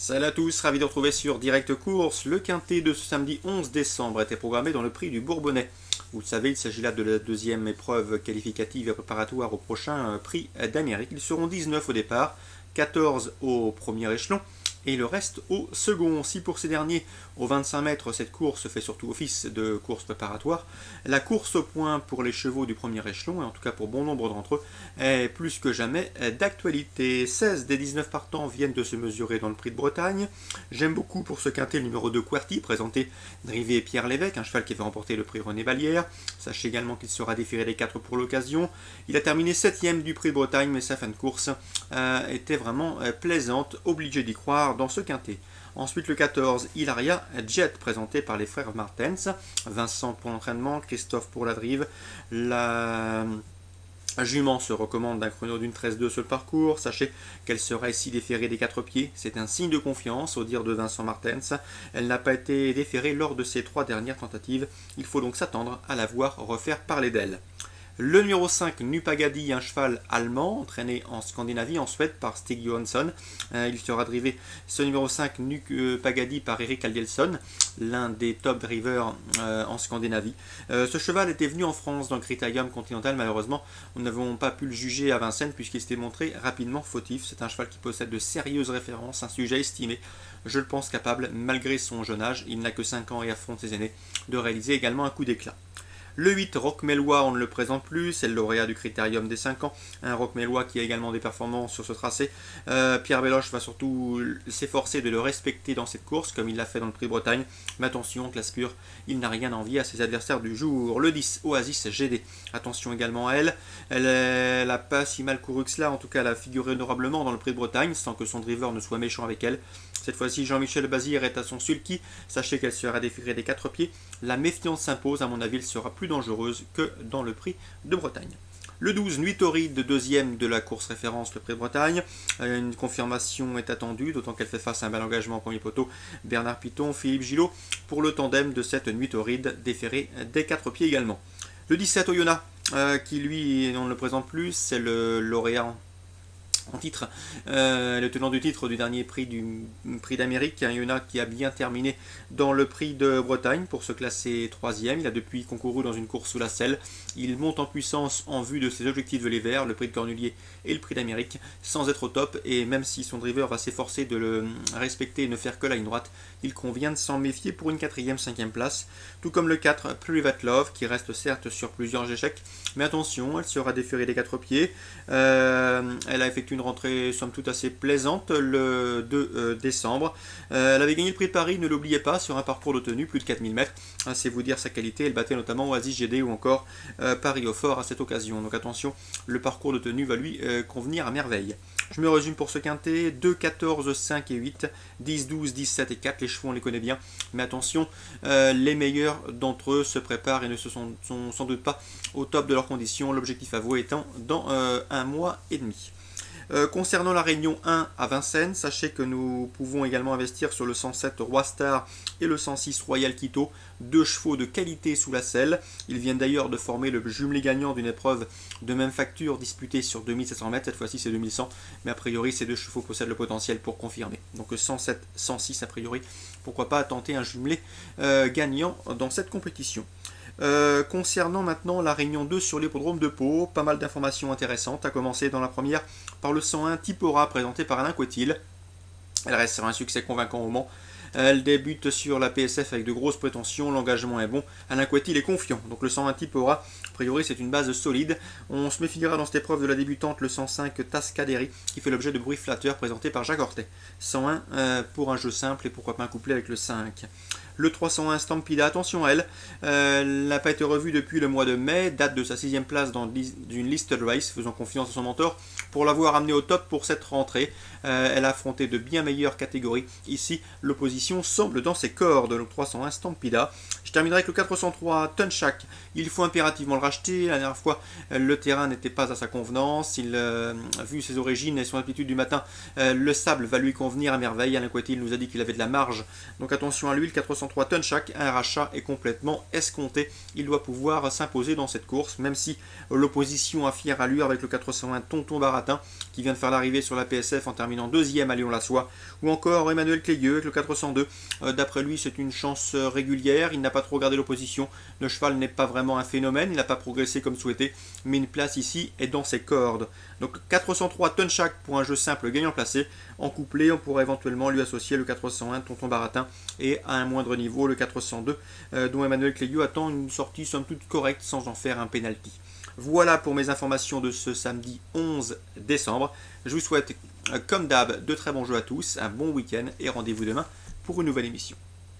Salut à tous, ravi de retrouver sur Direct Course. Le quintet de ce samedi 11 décembre était programmé dans le prix du Bourbonnais. Vous le savez, il s'agit là de la deuxième épreuve qualificative et préparatoire au prochain prix d'Amérique. Ils seront 19 au départ, 14 au premier échelon et le reste au second. Si pour ces derniers, aux 25 mètres, cette course fait surtout office de course préparatoire, la course au point pour les chevaux du premier échelon, et en tout cas pour bon nombre d'entre eux, est plus que jamais d'actualité. 16 des 19 partants viennent de se mesurer dans le prix de Bretagne. J'aime beaucoup pour ce quintet le numéro 2 Quarty, présenté drivé Pierre Lévesque, un cheval qui avait remporté le prix René Vallière. Sachez également qu'il sera déféré des 4 pour l'occasion. Il a terminé 7ème du prix de Bretagne, mais sa fin de course était vraiment plaisante, obligé d'y croire dans ce quintet. Ensuite le 14, Hilaria Jet, présenté par les frères Martens. Vincent pour l'entraînement, Christophe pour la drive. La jument se recommande d'un chrono d'une 13-2 sur le parcours. Sachez qu'elle sera ici déférée des 4 pieds. C'est un signe de confiance, au dire de Vincent Martens. Elle n'a pas été déférée lors de ses 3 dernières tentatives. Il faut donc s'attendre à la voir refaire parler d'elle. Le numéro 5, Nupagadi, un cheval allemand, entraîné en Scandinavie, en Suède, par Stig Johansson. Il sera drivé, ce numéro 5, Nupagadi, par Eric Aldielson, l'un des top drivers en Scandinavie. Ce cheval était venu en France dans le Critérium Continental. Malheureusement, nous n'avons pas pu le juger à Vincennes puisqu'il s'était montré rapidement fautif. C'est un cheval qui possède de sérieuses références, un sujet estimé. Je le pense capable, malgré son jeune âge, il n'a que 5 ans et affronte ses aînés, de réaliser également un coup d'éclat. Le 8, Roquemellois, on ne le présente plus, c'est le lauréat du Critérium des 5 ans. Un Roquemellois qui a également des performances sur ce tracé. Pierre Belloche va surtout s'efforcer de le respecter dans cette course, comme il l'a fait dans le Prix Bretagne. Mais attention, classe pure, il n'a rien à envier à ses adversaires du jour. Le 10, Oasis GD. Attention également à elle. Elle n'a pas si mal couru que cela, en tout cas elle a figuré honorablement dans le Prix de Bretagne, sans que son driver ne soit méchant avec elle. Cette fois-ci, Jean-Michel Bazir est à son sulky. Sachez qu'elle sera déférée des 4 pieds. La méfiance s'impose, à mon avis, elle sera plus dangereuse que dans le prix de Bretagne. Le 12, Nuit Torride, deuxième de la course référence, le prix de Bretagne. Une confirmation est attendue, d'autant qu'elle fait face à un bel engagement au premier poteau. Bernard Piton, Philippe Gillot, pour le tandem de cette Nuit Torride, déférée des 4 pieds également. Le 17, Oyonnax, qui lui, on ne le présente plus, c'est le lauréat en titre, le tenant du titre du dernier prix d'Amérique, un Oyonnax qui a bien terminé dans le prix de Bretagne pour se classer 3e. Il a depuis concouru dans une course sous la selle. Il monte en puissance en vue de ses objectifs de l'hiver, le prix de Cornulier et le prix d'Amérique, sans être au top. Et même si son driver va s'efforcer de le respecter et ne faire que la ligne droite, il convient de s'en méfier pour une 4e, 5e place. Tout comme le 4, Private Love, qui reste certes sur plusieurs échecs. Mais attention, elle sera déférée des 4 pieds. Elle a effectué une rentrée somme toute assez plaisante le 2 décembre. Elle avait gagné le prix de Paris, ne l'oubliez pas, sur un parcours de tenue, plus de 4000 mètres. C'est vous dire sa qualité. Elle battait notamment Oasis GD ou encore Paris au Fort à cette occasion. Donc attention, le parcours de tenue va lui convenir à merveille. Je me résume pour ce quintet, 2, 14, 5 et 8, 10, 12, 17 et 4, les chevaux on les connaît bien, mais attention, les meilleurs d'entre eux se préparent et ne sont sans doute pas au top de leurs conditions, l'objectif avoué étant dans un mois et demi. Concernant la Réunion 1 à Vincennes, sachez que nous pouvons également investir sur le 107 Roi Star et le 106 Royal Quito, 2 chevaux de qualité sous la selle. Ils viennent d'ailleurs de former le jumelé gagnant d'une épreuve de même facture disputée sur 2700 mètres, cette fois-ci c'est 2100, mais a priori ces 2 chevaux possèdent le potentiel pour confirmer. Donc 107, 106 a priori, pourquoi pas tenter un jumelé gagnant dans cette compétition. Concernant maintenant la Réunion 2 sur l'hippodrome de Pau, pas mal d'informations intéressantes, à commencer dans la première par le 101 Tipora présenté par Alain Coetil. Elle reste sur un succès convaincant au Mans. Elle débute sur la PSF avec de grosses prétentions, l'engagement est bon, Alain Coetil est confiant. Donc le 101 Tipora, a priori c'est une base solide. On se méfiera dans cette épreuve de la débutante le 105 Tascaderi qui fait l'objet de bruits flatteurs présenté par Jacques Hortet. 101 pour un jeu simple et pourquoi pas un couplet avec le 5. Le 301 Stampida, attention à elle, elle n'a pas été revue depuis le mois de mai, date de sa 6e place dans une listed race, faisant confiance à son mentor pour l'avoir amenée au top pour cette rentrée. Elle a affronté de bien meilleures catégories. Ici, l'opposition semble dans ses cordes. Le 301 Stampida. Je terminerai avec le 403 Tunchak. Il faut impérativement le racheter. La dernière fois, le terrain n'était pas à sa convenance. Vu ses origines et son aptitude du matin, le sable va lui convenir à merveille. Alain Coetil nous a dit qu'il avait de la marge. Donc attention à lui, le 403 403 Tunchak, un rachat est complètement escompté. Il doit pouvoir s'imposer dans cette course, même si l'opposition a fière allure avec le 420 Tonton Baratin, qui vient de faire l'arrivée sur la PSF en terminant deuxième à Lyon-la-Soie, ou encore Emmanuel Clégueux avec le 402. D'après lui, c'est une chance régulière, il n'a pas trop gardé l'opposition. Le cheval n'est pas vraiment un phénomène, il n'a pas progressé comme souhaité, mais une place ici est dans ses cordes. Donc 403 Tunchak pour un jeu simple gagnant placé. En couplet, on pourrait éventuellement lui associer le 401 Tonton Baratin et à un moindre niveau le 402 dont Emmanuel Clégueux attend une sortie somme toute correcte sans en faire un penalty. Voilà pour mes informations de ce samedi 11 décembre. Je vous souhaite comme d'hab de très bons jeux à tous, un bon week-end et rendez-vous demain pour une nouvelle émission.